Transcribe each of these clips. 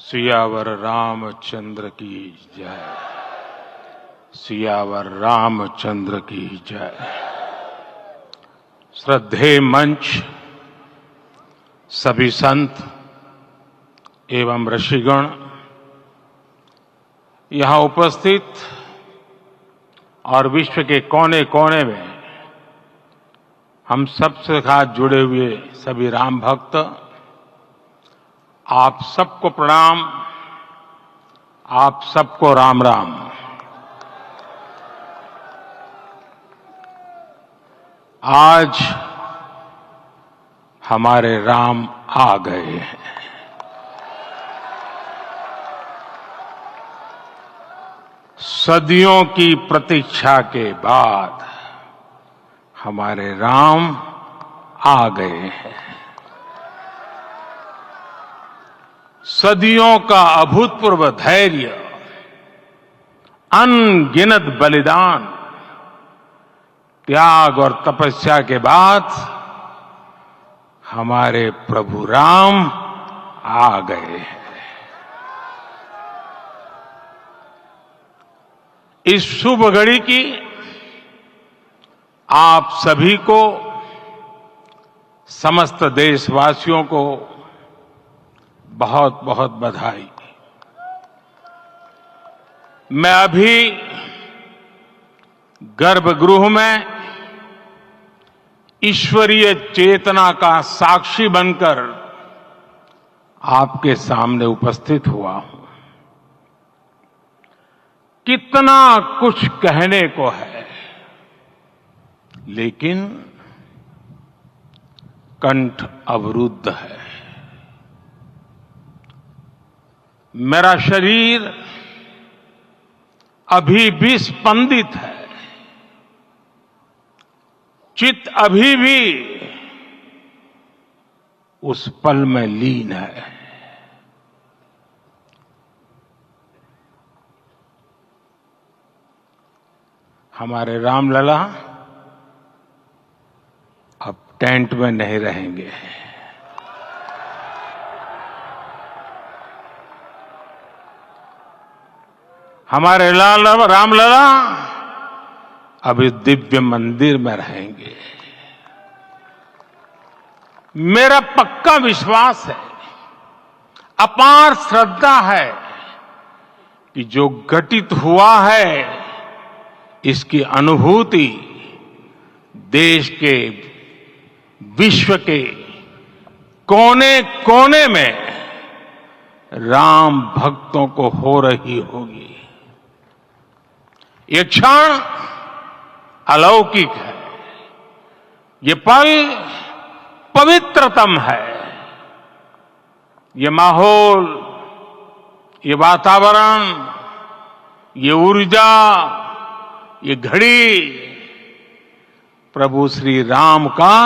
सियावर रामचंद्र की जय। सियावर रामचंद्र की जय। श्रद्धेय मंच, सभी संत एवं ऋषिगण, यहां उपस्थित और विश्व के कोने कोने में हम सबसे साथ जुड़े हुए सभी राम भक्त, आप सबको प्रणाम, आप सबको राम राम। आज हमारे राम आ गए हैं। सदियों की प्रतीक्षा के बाद हमारे राम आ गए हैं। सदियों का अभूतपूर्व धैर्य, अनगिनत बलिदान, त्याग और तपस्या के बाद हमारे प्रभु राम आ गए हैं। इस शुभ घड़ी की आप सभी को, समस्त देशवासियों को बहुत बहुत बधाई। मैं अभी गर्भगृह में ईश्वरीय चेतना का साक्षी बनकर आपके सामने उपस्थित हुआ हूं। कितना कुछ कहने को है, लेकिन कंठ अवरुद्ध है। मेरा शरीर अभी भी स्पंदित है, चित्त अभी भी उस पल में लीन है। हमारे रामलला अब टेंट में नहीं रहेंगे। हमारे रामलला अब इस दिव्य मंदिर में रहेंगे। मेरा पक्का विश्वास है, अपार श्रद्धा है कि जो घटित हुआ है, इसकी अनुभूति देश के, विश्व के कोने कोने में राम भक्तों को हो रही होगी। ये क्षण अलौकिक है, ये पल पवित्रतम है। ये माहौल, ये वातावरण, ये ऊर्जा, ये घड़ी प्रभु श्री राम का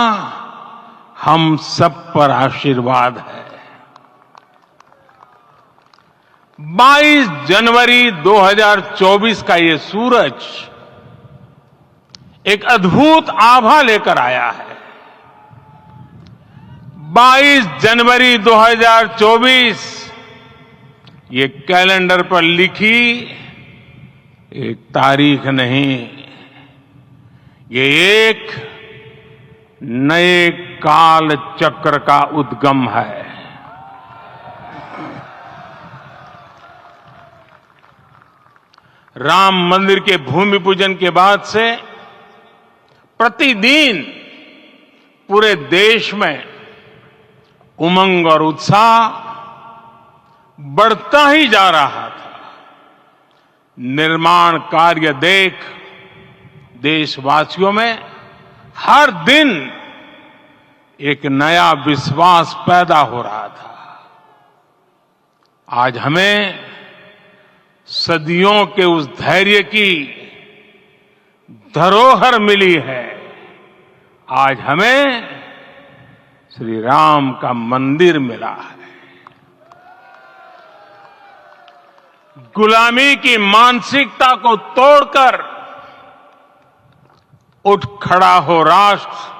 हम सब पर आशीर्वाद है। 22 जनवरी 2024 का ये सूरज एक अद्भुत आभा लेकर आया है। 22 जनवरी 2024 ये कैलेंडर पर लिखी एक तारीख नहीं, ये एक नए काल चक्र का उद्गम है। राम मंदिर के भूमि पूजन के बाद से प्रतिदिन पूरे देश में उमंग और उत्साह बढ़ता ही जा रहा था। निर्माण कार्य देख देशवासियों में हर दिन एक नया विश्वास पैदा हो रहा था। आज हमें सदियों के उस धैर्य की धरोहर मिली है। आज हमें श्री राम का मंदिर मिला है। गुलामी की मानसिकता को तोड़कर उठ खड़ा हो राष्ट्र।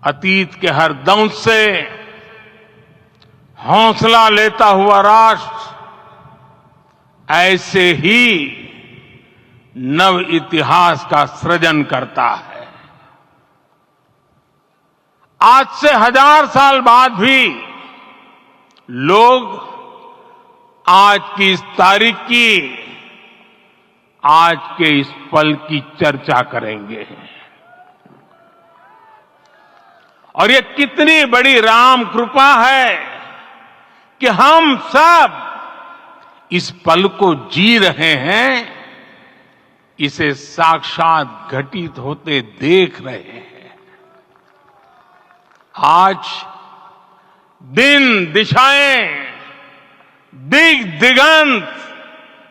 अतीत के हर दंश से हौसला लेता हुआ राष्ट्र ऐसे ही नव इतिहास का सृजन करता है। आज से 1000 साल बाद भी लोग आज की इस तारीख की, आज के इस पल की चर्चा करेंगे। और ये कितनी बड़ी राम कृपा है कि हम सब इस पल को जी रहे हैं, इसे साक्षात घटित होते देख रहे हैं। आज दिन, दिशाएं, दिगंत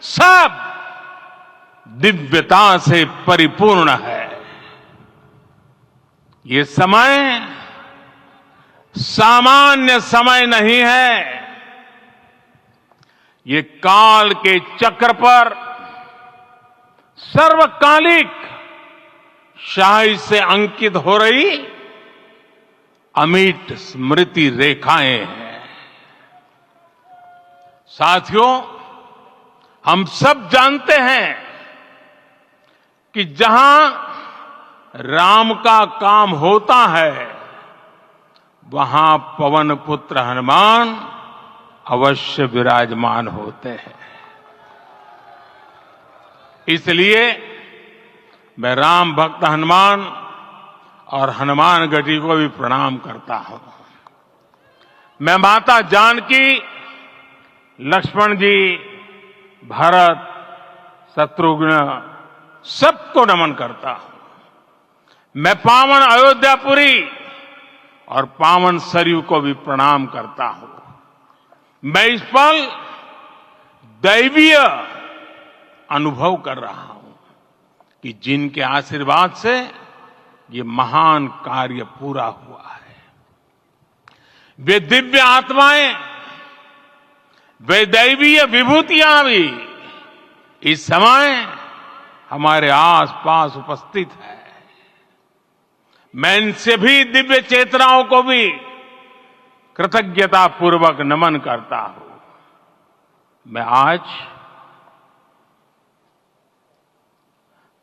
सब दिव्यता से परिपूर्ण है। ये समय सामान्य समय नहीं है। ये काल के चक्र पर सर्वकालिक शाही से अंकित हो रही अमिट स्मृति रेखाएं हैं। साथियों, हम सब जानते हैं कि जहां राम का काम होता है, वहां पवन पुत्र हनुमान अवश्य विराजमान होते हैं। इसलिए मैं राम भक्त हनुमान और हनुमान गढ़ी को भी प्रणाम करता हूं। मैं माता जानकी, लक्ष्मण जी, भरत, शत्रुघ्न सबको नमन करता हूं। मैं पावन अयोध्यापुरी और पावन सरयू को भी प्रणाम करता हूं। मैं इस पल दैवीय अनुभव कर रहा हूं कि जिनके आशीर्वाद से ये महान कार्य पूरा हुआ है। वे दिव्य आत्माएं, वे दैवीय विभूतियां भी इस समय हमारे आसपास उपस्थित है। मैं इनसे भी दिव्य चेतनाओं को भी कृतज्ञता पूर्वक नमन करता हूं। मैं आज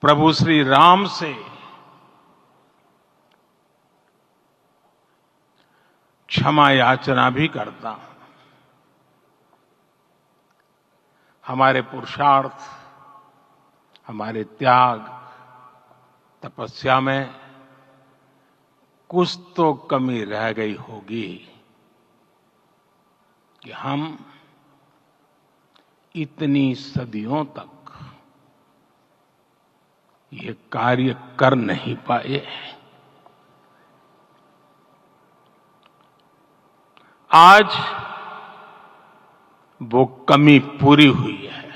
प्रभु श्री राम से क्षमा याचना भी करता हूं। हमारे पुरुषार्थ, हमारे त्याग, तपस्या में कुछ तो कमी रह गई होगी कि हम इतनी सदियों तक ये कार्य कर नहीं पाए। आज वो कमी पूरी हुई है।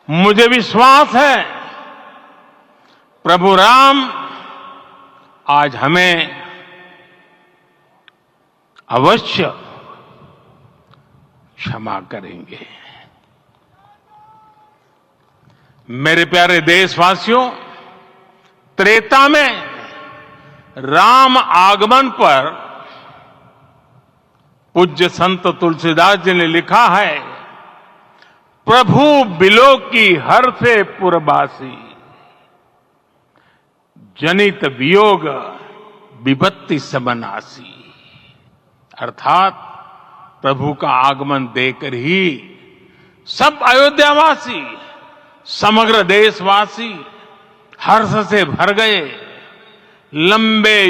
मुझे विश्वास है प्रभु राम आज हमें अवश्य क्षमा करेंगे। मेरे प्यारे देशवासियों, त्रेता में राम आगमन पर पूज्य संत तुलसीदास जी ने लिखा है, प्रभु बिलो की हर से पुरबासी, जनित वियोग विपत्ति सबनासी। अर्थात प्रभु का आगमन देकर ही सब अयोध्यावासी, समग्र देशवासी हर्ष से भर गए। लंबे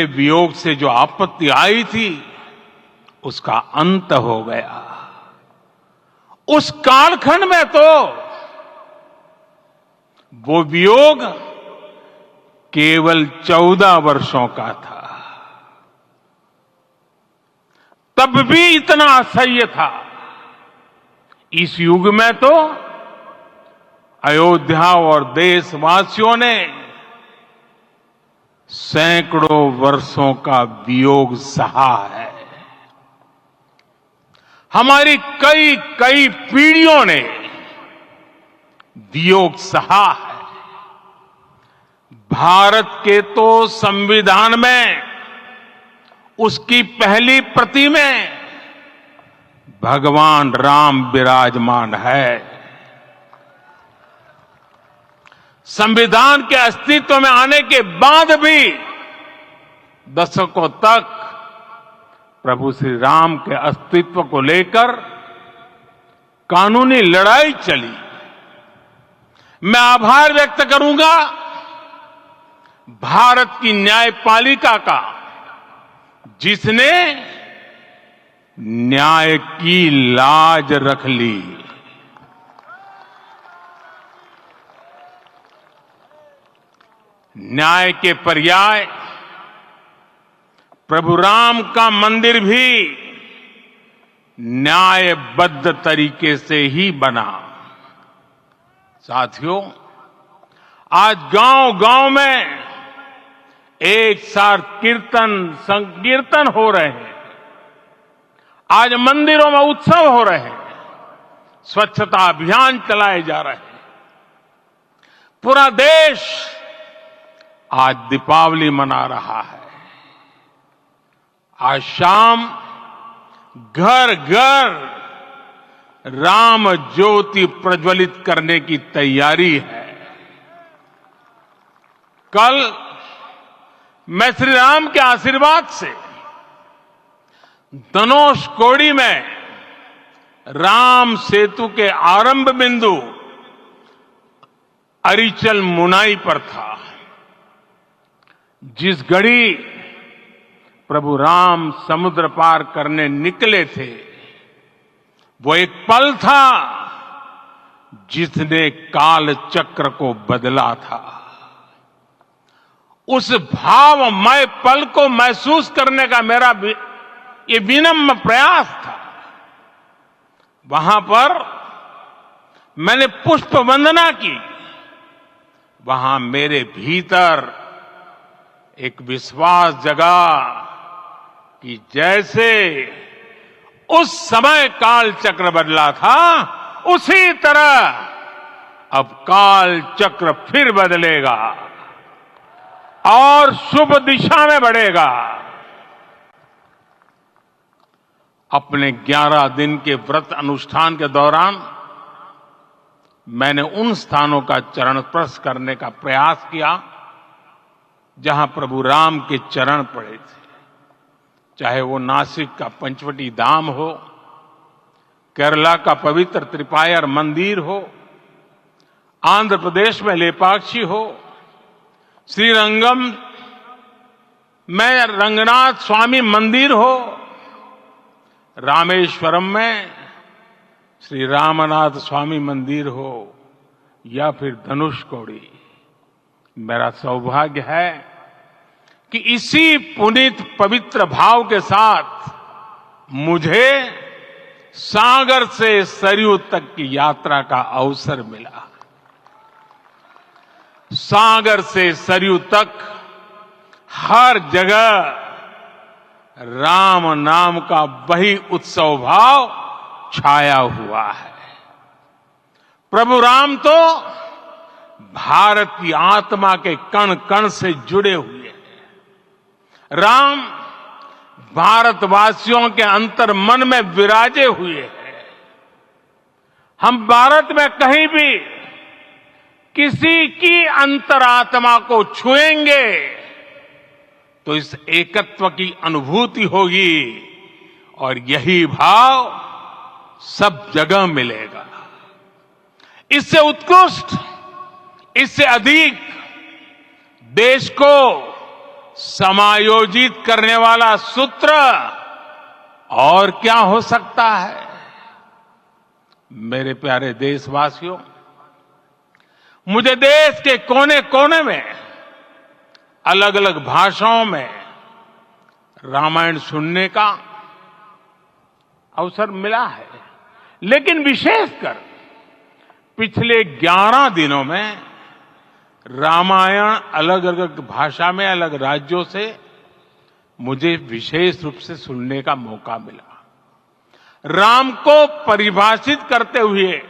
वियोग से जो आपत्ति आई थी, उसका अंत हो गया। उस कालखंड में तो वो वियोग केवल 14 वर्षों का था। तब भी इतना असह्य था। इस युग में तो अयोध्या और देशवासियों ने सैकड़ों वर्षों का वियोग सहा है। हमारी कई कई पीढ़ियों ने वियोग सहा है। भारत के तो संविधान में उसकी पहली प्रति में भगवान राम विराजमान है। संविधान के अस्तित्व में आने के बाद भी दशकों तक प्रभु श्री राम के अस्तित्व को लेकर कानूनी लड़ाई चली। मैं आभार व्यक्त करूंगा भारत की न्यायपालिका का, जिसने न्याय की लाज रख ली। न्याय के पर्याय प्रभु राम का मंदिर भी न्यायबद्ध तरीके से ही बना। साथियों, आज गांव-गांव में एक साथ कीर्तन संकीर्तन हो रहे हैं। आज मंदिरों में उत्सव हो रहे हैं, स्वच्छता अभियान चलाए जा रहे हैं। पूरा देश आज दीपावली मना रहा है। आज शाम घर घर राम ज्योति प्रज्वलित करने की तैयारी है। कल मैं श्री राम के आशीर्वाद से धनुषकोडी में राम सेतु के आरंभ बिंदु अरिचल मुनाई पर था। जिस घड़ी प्रभु राम समुद्र पार करने निकले थे, वो एक पल था जिसने काल चक्र को बदला था। उस भावमय पल को महसूस करने का मेरा ये विनम्र प्रयास था। वहां पर मैंने पुष्प वंदना की। वहां मेरे भीतर एक विश्वास जगा कि जैसे उस समय काल चक्र बदला था, उसी तरह अब काल चक्र फिर बदलेगा और शुभ दिशा में बढ़ेगा। अपने 11 दिन के व्रत अनुष्ठान के दौरान मैंने उन स्थानों का चरण स्पर्श करने का प्रयास किया जहां प्रभु राम के चरण पड़े थे। चाहे वो नासिक का पंचवटी धाम हो, केरला का पवित्र त्रिपायर मंदिर हो, आंध्र प्रदेश में लेपाक्षी हो, श्रीरंगम में रंगनाथ स्वामी मंदिर हो, रामेश्वरम में श्री रामनाथ स्वामी मंदिर हो, या फिर धनुषकोडी। मेरा सौभाग्य है कि इसी पुनीत पवित्र भाव के साथ मुझे सागर से सरयू तक की यात्रा का अवसर मिला। सागर से सरयू तक हर जगह राम नाम का वही उत्सव भाव छाया हुआ है। प्रभु राम तो भारत की आत्मा के कण कण से जुड़े हुए हैं। राम भारतवासियों के अंतर मन में विराजे हुए हैं। हम भारत में कहीं भी किसी की अंतरात्मा को छुएंगे तो इस एकत्व की अनुभूति होगी, और यही भाव सब जगह मिलेगा। इससे उत्कृष्ट, इससे अधिक देश को समायोजित करने वाला सूत्र और क्या हो सकता है। मेरे प्यारे देशवासियों, मुझे देश के कोने कोने में अलग अलग भाषाओं में रामायण सुनने का अवसर मिला है, लेकिन विशेषकर पिछले 11 दिनों में रामायण अलग अलग भाषा में अलग राज्यों से मुझे विशेष रूप से सुनने का मौका मिला। राम को परिभाषित करते हुए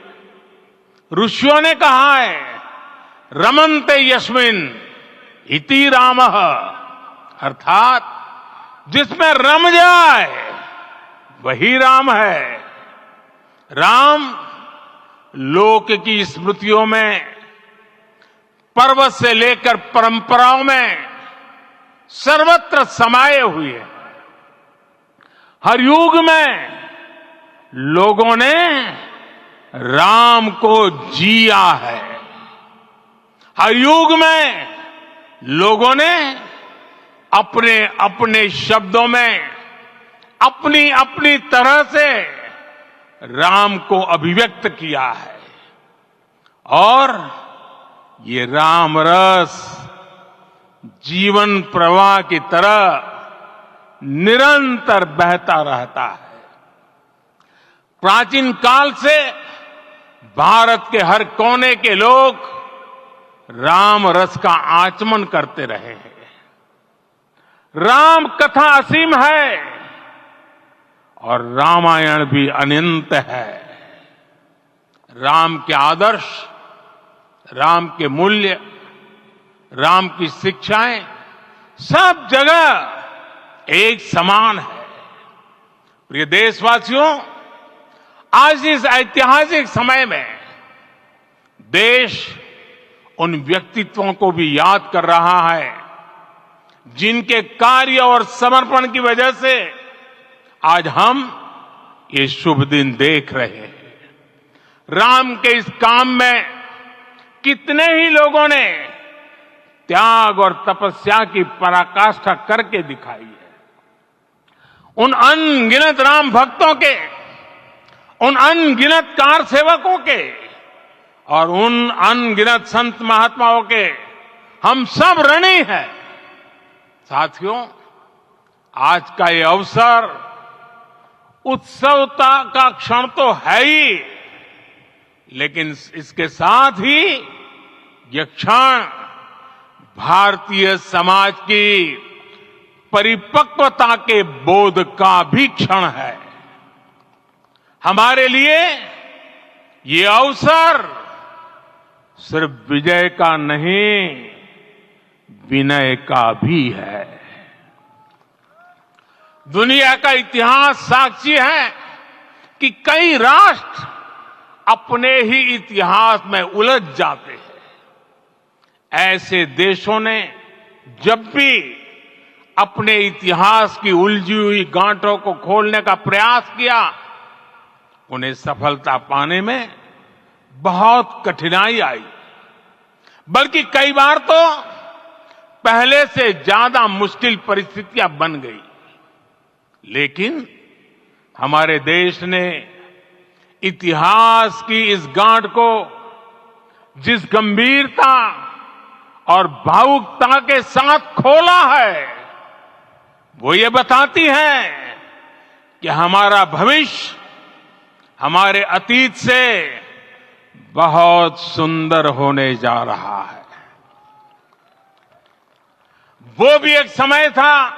ऋषियों ने कहा है, रमन्ते यस्मिन् इति रामः, अर्थात जिसमें रम जाए वही राम है। राम लोक की स्मृतियों में, पर्वत से लेकर परंपराओं में सर्वत्र समाये हुए हैं। हर युग में लोगों ने राम को जिया है। हर युग में लोगों ने अपने अपने शब्दों में अपनी अपनी तरह से राम को अभिव्यक्त किया है। और ये राम रस जीवन प्रवाह की तरह निरंतर बहता रहता है। प्राचीन काल से भारत के हर कोने के लोग राम रस का आचमन करते रहे हैं। राम कथा असीम है और रामायण भी अनंत है। राम के आदर्श, राम के मूल्य, राम की शिक्षाएं सब जगह एक समान है। प्रिय देशवासियों, आज इस ऐतिहासिक समय में देश उन व्यक्तित्वों को भी याद कर रहा है जिनके कार्य और समर्पण की वजह से आज हम ये शुभ दिन देख रहे हैं। राम के इस काम में कितने ही लोगों ने त्याग और तपस्या की पराकाष्ठा करके दिखाई है। उन अनगिनत राम भक्तों के, उन अनगिनत कार सेवकों के और उन अनगिनत संत महात्माओं के हम सब ऋणी हैं। साथियों, आज का ये अवसर उत्सवता का क्षण तो है ही, लेकिन इसके साथ ही यह क्षण भारतीय समाज की परिपक्वता के बोध का भी क्षण है। हमारे लिए ये अवसर सिर्फ विजय का नहीं, विनय का भी है। दुनिया का इतिहास साक्षी है कि कई राष्ट्र अपने ही इतिहास में उलझ जाते हैं। ऐसे देशों ने जब भी अपने इतिहास की उलझी हुई गांठों को खोलने का प्रयास किया, उन्हें सफलता पाने में बहुत कठिनाई आई, बल्कि कई बार तो पहले से ज्यादा मुश्किल परिस्थितियां बन गई। लेकिन हमारे देश ने इतिहास की इस गांठ को जिस गंभीरता और भावुकता के साथ खोला है, वो ये बताती है कि हमारा भविष्य हमारे अतीत से बहुत सुंदर होने जा रहा है। वो भी एक समय था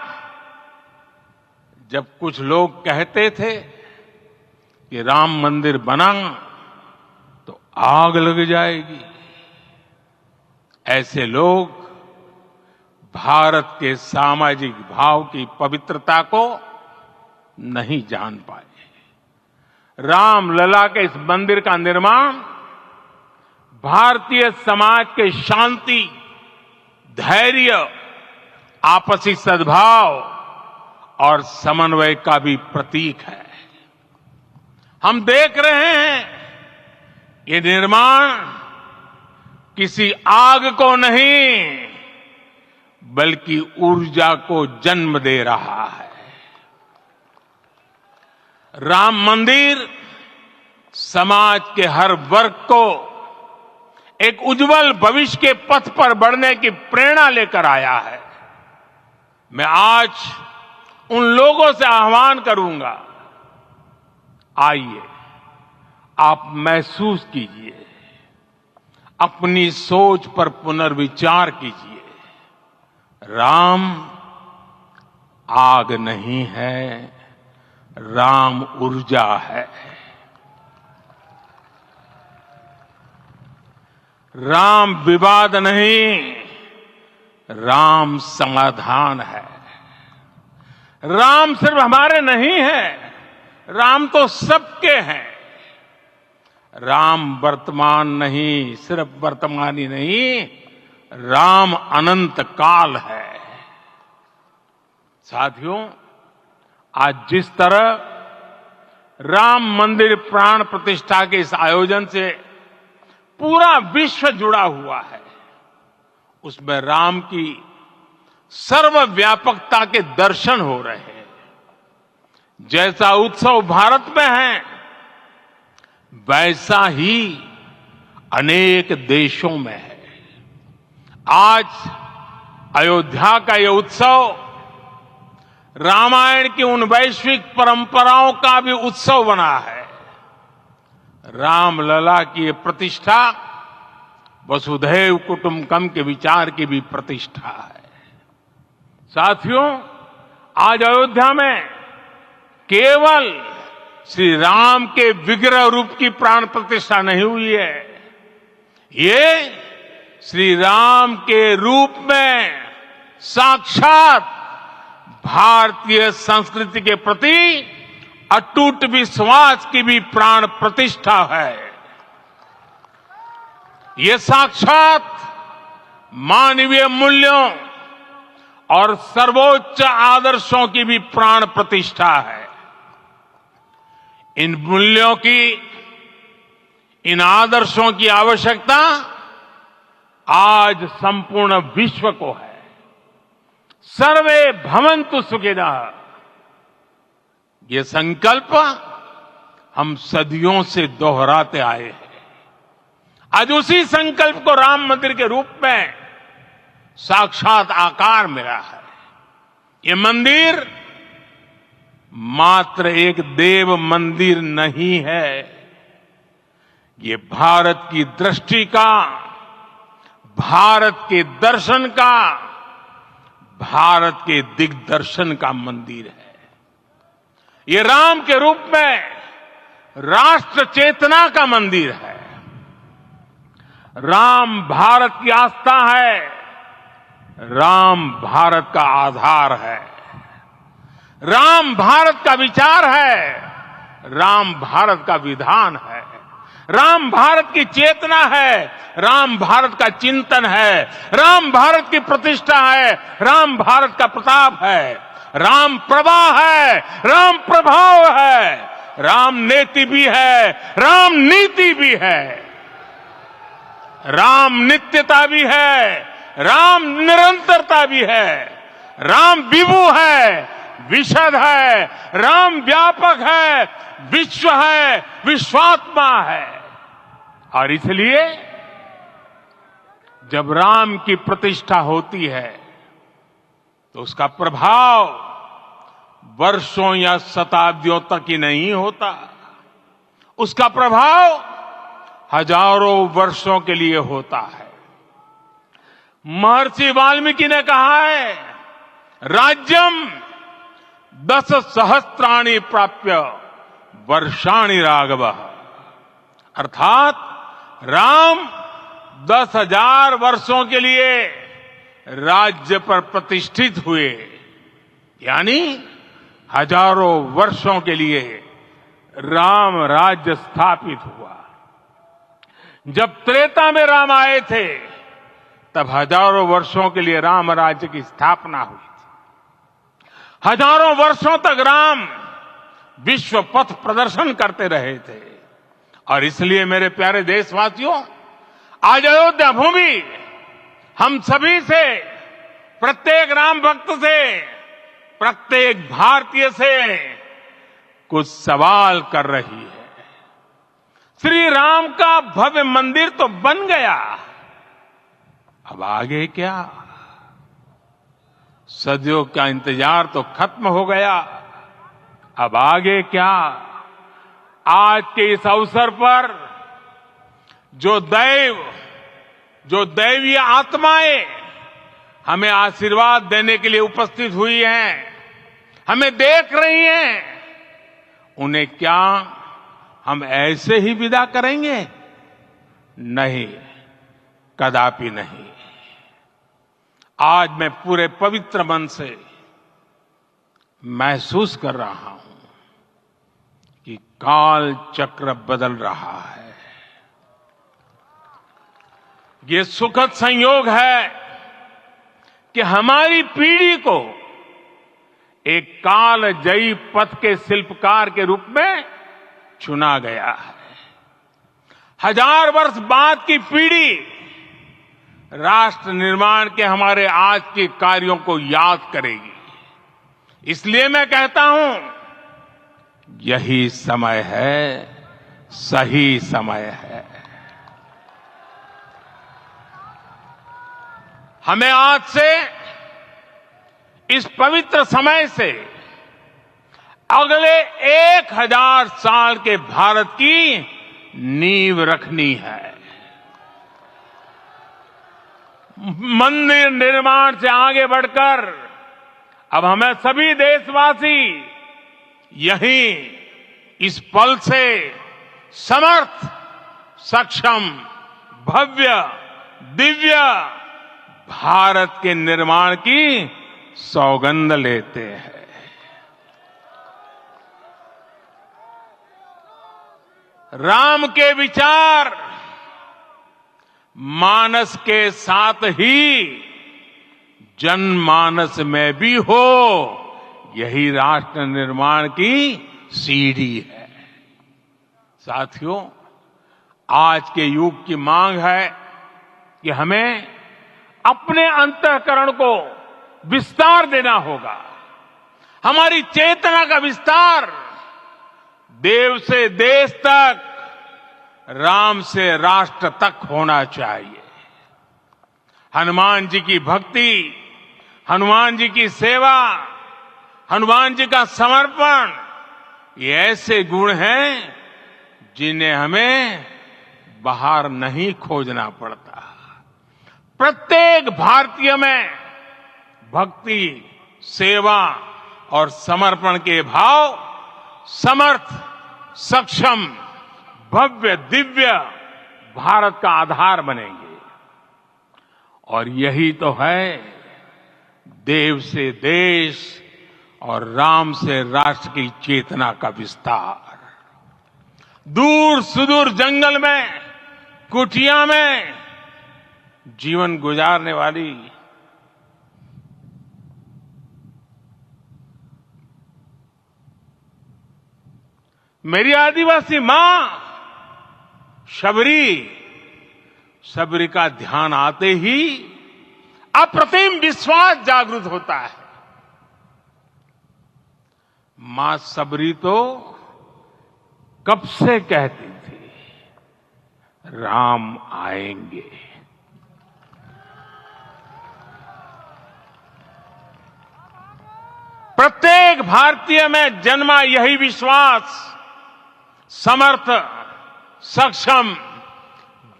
जब कुछ लोग कहते थे कि राम मंदिर बना तो आग लग जाएगी। ऐसे लोग भारत के सामाजिक भाव की पवित्रता को नहीं जान पाए। रामलला के इस मंदिर का निर्माण भारतीय समाज के शांति, धैर्य, आपसी सद्भाव और समन्वय का भी प्रतीक है। हम देख रहे हैं ये निर्माण किसी आग को नहीं, बल्कि ऊर्जा को जन्म दे रहा है। राम मंदिर समाज के हर वर्ग को एक उज्जवल भविष्य के पथ पर बढ़ने की प्रेरणा लेकर आया है। मैं आज उन लोगों से आह्वान करूंगा, आइए आप महसूस कीजिए, अपनी सोच पर पुनर्विचार कीजिए। राम आग नहीं है, राम ऊर्जा है। राम विवाद नहीं, राम समाधान है। राम सिर्फ हमारे नहीं है, राम तो सबके हैं। राम वर्तमान नहीं, सिर्फ वर्तमान ही नहीं, राम अनंत काल है। साथियों, आज जिस तरह राम मंदिर प्राण प्रतिष्ठा के इस आयोजन से पूरा विश्व जुड़ा हुआ है, उसमें राम की सर्वव्यापकता के दर्शन हो रहे हैं। जैसा उत्सव भारत में है, वैसा ही अनेक देशों में है। आज अयोध्या का यह उत्सव रामायण की उन वैश्विक परंपराओं का भी उत्सव बना है। रामलला की ये प्रतिष्ठा वसुधैव कुटुंबकम के विचार की भी प्रतिष्ठा है। साथियों, आज अयोध्या में केवल श्री राम के विग्रह रूप की प्राण प्रतिष्ठा नहीं हुई है, ये श्री राम के रूप में साक्षात भारतीय संस्कृति के प्रति अटूट विश्वास की भी प्राण प्रतिष्ठा है। ये साक्षात मानवीय मूल्यों और सर्वोच्च आदर्शों की भी प्राण प्रतिष्ठा है। इन मूल्यों की, इन आदर्शों की आवश्यकता आज संपूर्ण विश्व को है। सर्वे भवन्तु सुखिनः, ये संकल्प हम सदियों से दोहराते आए हैं। आज उसी संकल्प को राम मंदिर के रूप में साक्षात आकार मिला है। ये मंदिर मात्र एक देव मंदिर नहीं है, ये भारत की दृष्टि का, भारत के दर्शन का, भारत के दिग्दर्शन का मंदिर है। ये राम के रूप में राष्ट्र चेतना का मंदिर है। राम भारत की आस्था है, राम भारत का आधार है, राम भारत का विचार है, राम भारत का विधान है, राम भारत की चेतना है, राम भारत का चिंतन है, राम भारत की प्रतिष्ठा है, राम भारत का प्रताप है, राम प्रवाह है, राम प्रभाव है, राम नेति भी है, राम नीति भी है, राम नित्यता भी है, राम निरंतरता भी है, राम विभु है, विशद है, राम व्यापक है, विश्व है, विश्वात्मा है। और इसलिए जब राम की प्रतिष्ठा होती है तो उसका प्रभाव वर्षों या शताब्दियों तक ही नहीं होता, उसका प्रभाव हजारों वर्षों के लिए होता है। महर्षि वाल्मीकि ने कहा है, राज्यम 10 सहस्त्राणि प्राप्य वर्षाणि राघव, अर्थात राम 10,000 वर्षों के लिए राज्य पर प्रतिष्ठित हुए, यानी हजारों वर्षों के लिए राम राज्य स्थापित हुआ। जब त्रेता में राम आए थे तब हजारों वर्षों के लिए राम राज्य की स्थापना हुई थी। हजारों वर्षों तक राम विश्व पथ प्रदर्शन करते रहे थे। और इसलिए मेरे प्यारे देशवासियों, आज अयोध्या भूमि हम सभी से, प्रत्येक राम भक्त से, प्रत्येक भारतीय से कुछ सवाल कर रही है। श्री राम का भव्य मंदिर तो बन गया, अब आगे क्या? सदियों का इंतजार तो खत्म हो गया, अब आगे क्या? आज के इस अवसर पर जो दैवीय आत्माएं हमें आशीर्वाद देने के लिए उपस्थित हुई हैं, हमें देख रही हैं, उन्हें क्या हम ऐसे ही विदा करेंगे? नहीं, कदापि नहीं। आज मैं पूरे पवित्र मन से महसूस कर रहा हूं कि काल चक्र बदल रहा है। ये सुखद संयोग है कि हमारी पीढ़ी को एक कालजयी पथ के शिल्पकार के रूप में चुना गया है। 1000 वर्ष बाद की पीढ़ी राष्ट्र निर्माण के हमारे आज के कार्यों को याद करेगी। इसलिए मैं कहता हूं, यही समय है, सही समय है। हमें आज से, इस पवित्र समय से अगले 1000 साल के भारत की नींव रखनी है। मंदिर निर्माण से आगे बढ़कर अब हमें सभी देशवासी यहीं इस पल से समर्थ, सक्षम, भव्य, दिव्य भारत के निर्माण की सौगंध लेते हैं। राम के विचार मानस के साथ ही जनमानस में भी हो, यही राष्ट्र निर्माण की सीढ़ी है। साथियों, आज के युग की मांग है कि हमें अपने अंतःकरण को विस्तार देना होगा। हमारी चेतना का विस्तार देव से देश तक, राम से राष्ट्र तक होना चाहिए। हनुमान जी की भक्ति, हनुमान जी की सेवा, हनुमान जी का समर्पण, ये ऐसे गुण हैं जिन्हें हमें बाहर नहीं खोजना पड़ता। प्रत्येक भारतीय में भक्ति, सेवा और समर्पण के भाव समर्थ, सक्षम, भव्य, दिव्य भारत का आधार बनेंगे। और यही तो है देव से देश और राम से राष्ट्र की चेतना का विस्तार। दूर सुदूर जंगल में, कुटिया में जीवन गुजारने वाली मेरी आदिवासी मां शबरी का ध्यान आते ही अप्रतिम विश्वास जागृत होता है। मां शबरी तो कब से कहती थी, राम आएंगे। प्रत्येक भारतीय में जन्मा यही विश्वास समर्थ, सक्षम,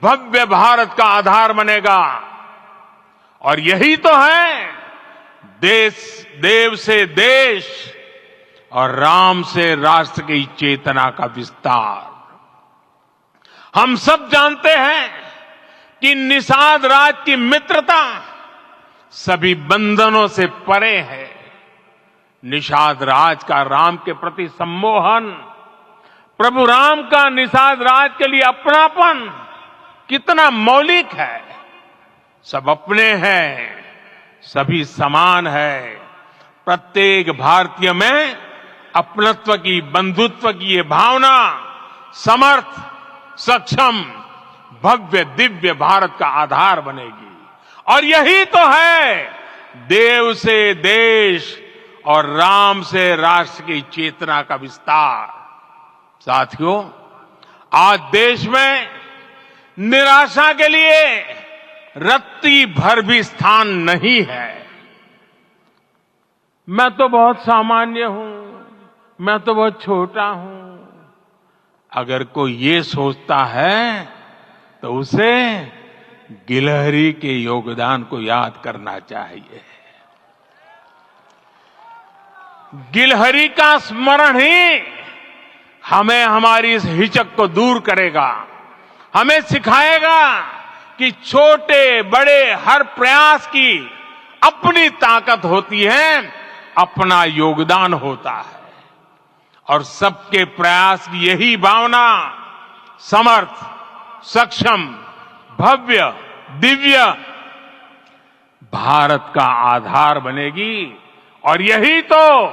भव्य भारत का आधार बनेगा। और यही तो है देव से देश और राम से राष्ट्र की चेतना का विस्तार। हम सब जानते हैं कि निषाद राज की मित्रता सभी बंधनों से परे है। निषाद राज का राम के प्रति सम्मोहन, प्रभु राम का निषाद राज के लिए अपनापन कितना मौलिक है। सब अपने हैं, सभी समान है। प्रत्येक भारतीय में अपनत्व की, बंधुत्व की ये भावना समर्थ, सक्षम, भव्य, दिव्य भारत का आधार बनेगी। और यही तो है देव से देश और राम से राष्ट्र की चेतना का विस्तार। साथियों, आज देश में निराशा के लिए रत्ती भर भी स्थान नहीं है। मैं तो बहुत सामान्य हूं, मैं तो बहुत छोटा हूं। अगर कोई ये सोचता है तो उसे गिलहरी के योगदान को याद करना चाहिए। गिलहरी का स्मरण ही हमें हमारी इस हिचक को दूर करेगा, हमें सिखाएगा कि छोटे बड़े हर प्रयास की अपनी ताकत होती है, अपना योगदान होता है। और सबके प्रयास की यही भावना समर्थ, सक्षम, भव्य, दिव्य भारत का आधार बनेगी। और यही तो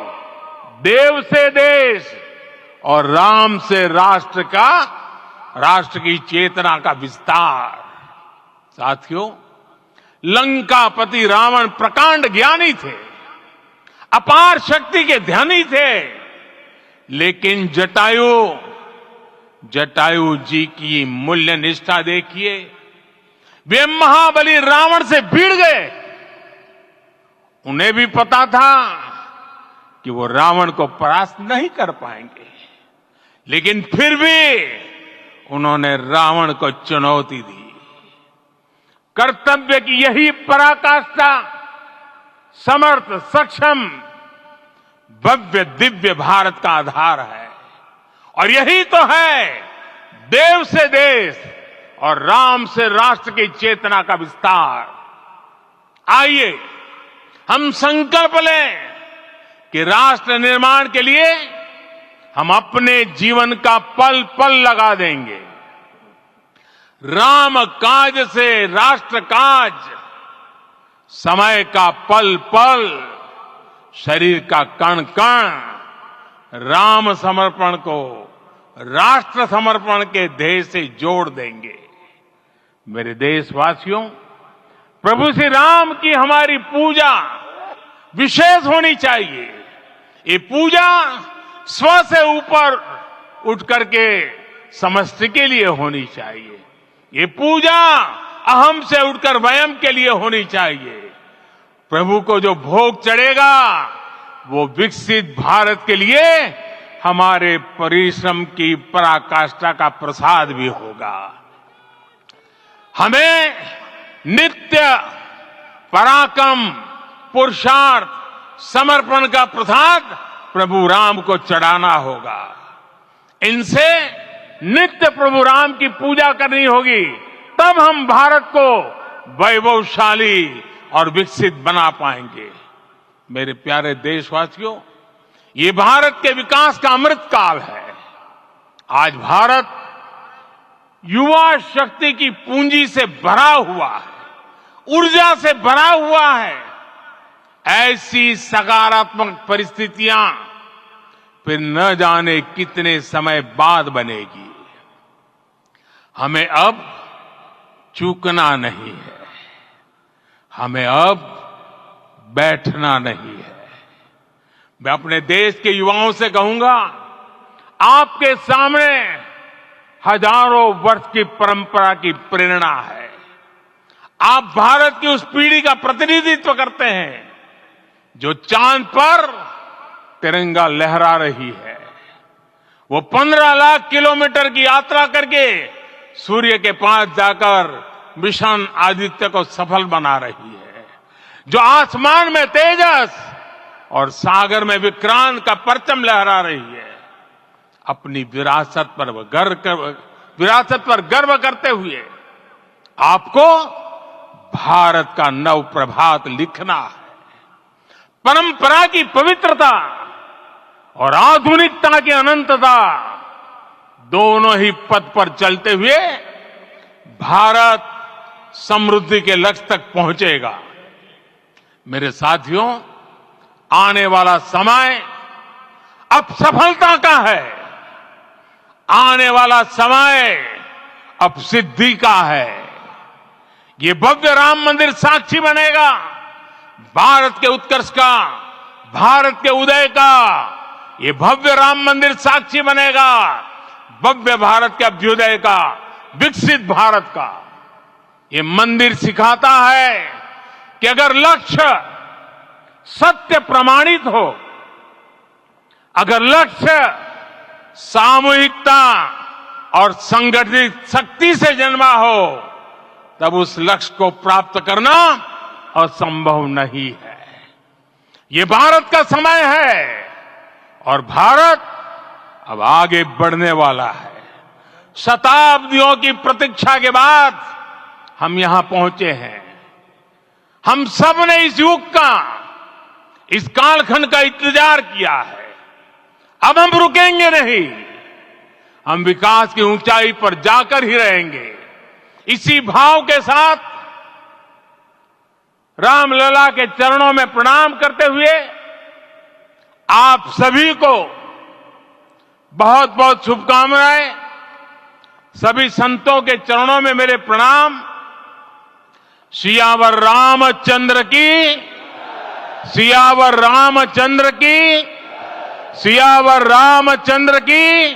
देव से देश और राम से राष्ट्र का, राष्ट्र की चेतना का विस्तार। साथियों, लंकापति रावण प्रकांड ज्ञानी थे, अपार शक्ति के धनी थे, लेकिन जटायु जी की मूल्य निष्ठा देखिए। वे महाबली रावण से भिड़ गए। उन्हें भी पता था कि वो रावण को परास्त नहीं कर पाएंगे, लेकिन फिर भी उन्होंने रावण को चुनौती दी। कर्तव्य की यही पराकाष्ठा समर्थ, सक्षम, भव्य, दिव्य भारत का आधार है। और यही तो है देव से देश और राम से राष्ट्र की चेतना का विस्तार। आइए हम संकल्प लें कि राष्ट्र निर्माण के लिए हम अपने जीवन का पल पल लगा देंगे। राम काज से राष्ट्र काज, समय का पल पल, शरीर का कण कण राम समर्पण को राष्ट्र समर्पण के ध्येय से जोड़ देंगे। मेरे देशवासियों, प्रभु श्री राम की हमारी पूजा विशेष होनी चाहिए। ये पूजा स्व से ऊपर उठ करके समष्टि के लिए होनी चाहिए। ये पूजा अहम से उठकर वयम के लिए होनी चाहिए। प्रभु को जो भोग चढ़ेगा वो विकसित भारत के लिए हमारे परिश्रम की पराकाष्ठा का प्रसाद भी होगा। हमें नित्य पराक्रम, पुरुषार्थ, समर्पण का प्रसाद प्रभु राम को चढ़ाना होगा। इनसे नित्य प्रभु राम की पूजा करनी होगी, तब हम भारत को वैभवशाली और विकसित बना पाएंगे। मेरे प्यारे देशवासियों, ये भारत के विकास का अमृत काल है। आज भारत युवा शक्ति की पूंजी से भरा हुआ है, ऊर्जा से भरा हुआ है। ऐसी सकारात्मक परिस्थितियां फिर न जाने कितने समय बाद बनेगी। हमें अब चूकना नहीं है, हमें अब बैठना नहीं है। मैं अपने देश के युवाओं से कहूंगा, आपके सामने हजारों वर्ष की परंपरा की प्रेरणा है। आप भारत की उस पीढ़ी का प्रतिनिधित्व करते हैं जो चांद पर तिरंगा लहरा रही है। वो 15 लाख किलोमीटर की यात्रा करके सूर्य के पास जाकर मिशन आदित्य को सफल बना रही है। जो आसमान में तेजस और सागर में विक्रांत का परचम लहरा रही है। अपनी विरासत पर गर्व करते हुए आपको भारत का नव प्रभात लिखना है। परंपरा की पवित्रता और आधुनिकता की अनंतता, दोनों ही पथ पर चलते हुए भारत समृद्धि के लक्ष्य तक पहुंचेगा। मेरे साथियों, आने वाला समय अब सफलता का है। आने वाला समय अब सिद्धि का है। ये भव्य राम मंदिर साक्षी बनेगा भारत के उत्कर्ष का, भारत के उदय का। ये भव्य राम मंदिर साक्षी बनेगा भव्य भारत के अभ्युदय का, विकसित भारत का। ये मंदिर सिखाता है कि अगर लक्ष्य सत्य प्रमाणित हो, अगर लक्ष्य सामूहिकता और संगठित शक्ति से जन्मा हो, तब उस लक्ष्य को प्राप्त करना असंभव नहीं है। ये भारत का समय है और भारत अब आगे बढ़ने वाला है। शताब्दियों की प्रतीक्षा के बाद हम यहां पहुंचे हैं। हम सब ने इस युग का, इस कालखंड का इंतजार किया है। अब हम रुकेंगे नहीं, हम विकास की ऊंचाई पर जाकर ही रहेंगे। इसी भाव के साथ रामलला के चरणों में प्रणाम करते हुए आप सभी को बहुत बहुत शुभकामनाएं। सभी संतों के चरणों में मेरे प्रणाम। सियावर रामचंद्र की, सियावर रामचंद्र की, सियावर रामचंद्र की।